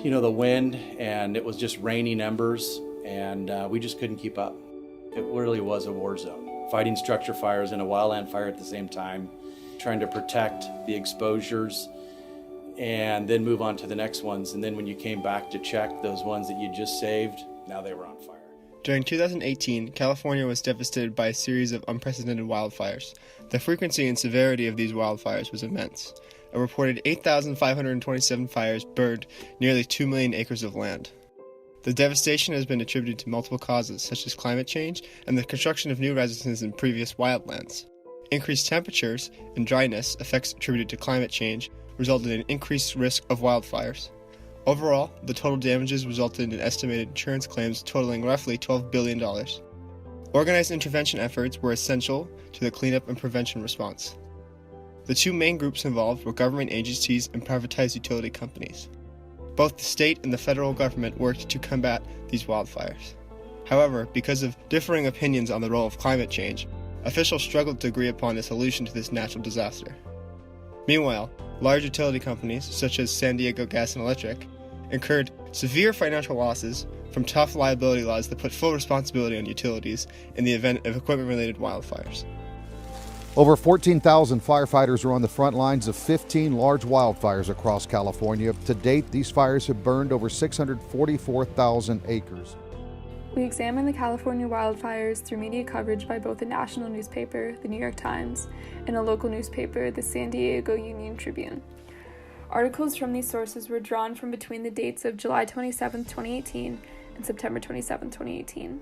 the wind, and it was just raining embers, and we just couldn't keep up. It really was a war zone. Fighting structure fires and a wildland fire at the same time, trying to protect the exposures and then move on to the next ones. And then when you came back to check those ones that you just saved, now they were on fire. During 2018, California was devastated by a series of unprecedented wildfires. The frequency and severity of these wildfires was immense. A reported 8,527 fires burned nearly 2 million acres of land. The devastation has been attributed to multiple causes, such as climate change and the construction of new residences in previous wildlands. Increased temperatures and dryness, effects attributed to climate change, resulted in increased risk of wildfires. Overall, the total damages resulted in estimated insurance claims totaling roughly $12 billion. Organized intervention efforts were essential to the cleanup and prevention response. The two main groups involved were government agencies and privatized utility companies. Both the state and the federal government worked to combat these wildfires. However, because of differing opinions on the role of climate change, officials struggled to agree upon a solution to this natural disaster. Meanwhile, large utility companies, such as San Diego Gas and Electric, incurred severe financial losses from tough liability laws that put full responsibility on utilities in the event of equipment-related wildfires. Over 14,000 firefighters are on the front lines of 15 large wildfires across California. To date, these fires have burned over 644,000 acres. We examined the California wildfires through media coverage by both a national newspaper, the New York Times, and a local newspaper, the San Diego Union Tribune. Articles from these sources were drawn from between the dates of July 27, 2018 and September 27, 2018.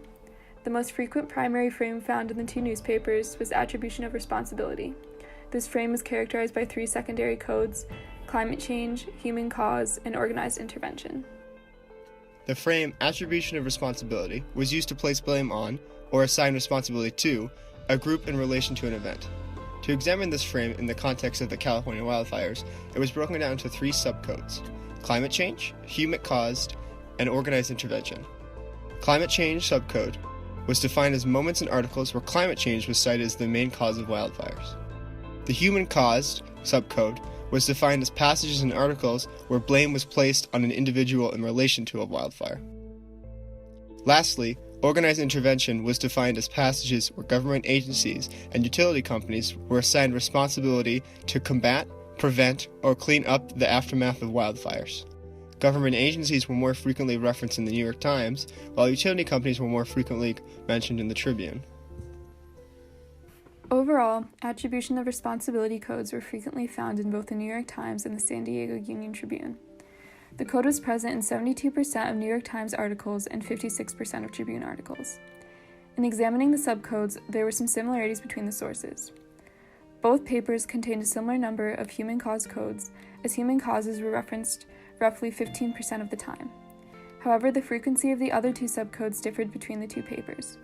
The most frequent primary frame found in the two newspapers was attribution of responsibility. This frame was characterized by 3 secondary codes: climate change, human cause, and organized intervention. The frame attribution of responsibility was used to place blame on, or assign responsibility to, a group in relation to an event. To examine this frame in the context of the California wildfires, it was broken down into 3 subcodes: climate change, human-caused, and organized intervention. Climate change subcode was defined as moments in articles where climate change was cited as the main cause of wildfires. The human-caused subcode was defined as passages in articles where blame was placed on an individual in relation to a wildfire. Lastly, organized intervention was defined as passages where government agencies and utility companies were assigned responsibility to combat, prevent, or clean up the aftermath of wildfires. Government agencies were more frequently referenced in the New York Times, while utility companies were more frequently mentioned in the Tribune. Overall, attribution of responsibility codes were frequently found in both the New York Times and the San Diego Union Tribune. The code was present in 72% of New York Times articles and 56% of Tribune articles. In examining the subcodes, there were some similarities between the sources. Both papers contained a similar number of human cause codes, as human causes were referenced roughly 15% of the time. However, the frequency of the other 2 subcodes differed between the 2 papers.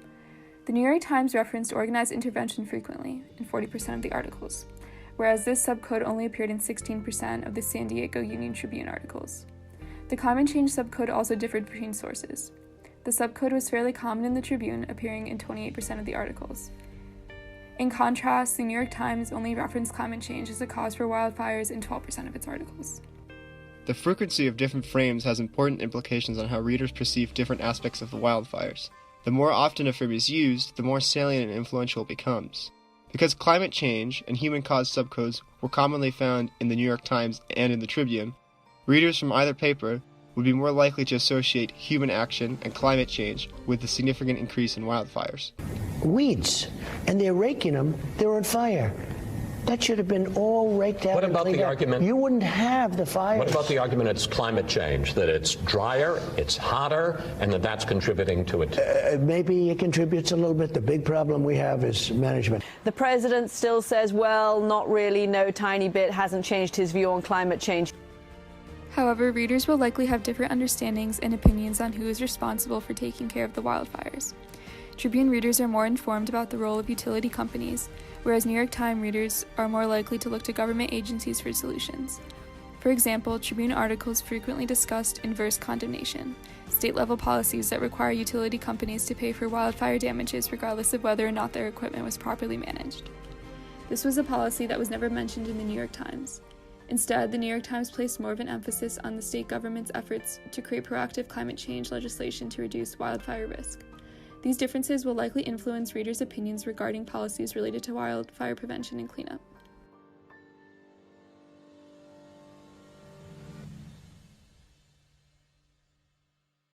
The New York Times referenced organized intervention frequently, in 40% of the articles, whereas this subcode only appeared in 16% of the San Diego Union Tribune articles. The climate change subcode also differed between sources. The subcode was fairly common in the Tribune, appearing in 28% of the articles. In contrast, the New York Times only referenced climate change as a cause for wildfires in 12% of its articles. The frequency of different frames has important implications on how readers perceive different aspects of the wildfires. The more often a frame is used, the more salient and influential it becomes. Because climate change and human-caused subcodes were commonly found in the New York Times and in the Tribune, readers from either paper would be more likely to associate human action and climate change with the significant increase in wildfires. Weeds, and they're raking them, they're on fire. That should have been all raked out. What about the argument? You wouldn't have the fires. What about the argument it's climate change, that it's drier, it's hotter, and that that's contributing to it? Maybe it contributes a little bit. The big problem we have is management. The president still says, well, not really, no tiny bit, hasn't changed his view on climate change. However, readers will likely have different understandings and opinions on who is responsible for taking care of the wildfires. Tribune readers are more informed about the role of utility companies, whereas New York Times readers are more likely to look to government agencies for solutions. For example, Tribune articles frequently discussed inverse condemnation, state-level policies that require utility companies to pay for wildfire damages regardless of whether or not their equipment was properly managed. This was a policy that was never mentioned in the New York Times. Instead, the New York Times placed more of an emphasis on the state government's efforts to create proactive climate change legislation to reduce wildfire risk. These differences will likely influence readers' opinions regarding policies related to wildfire prevention and cleanup.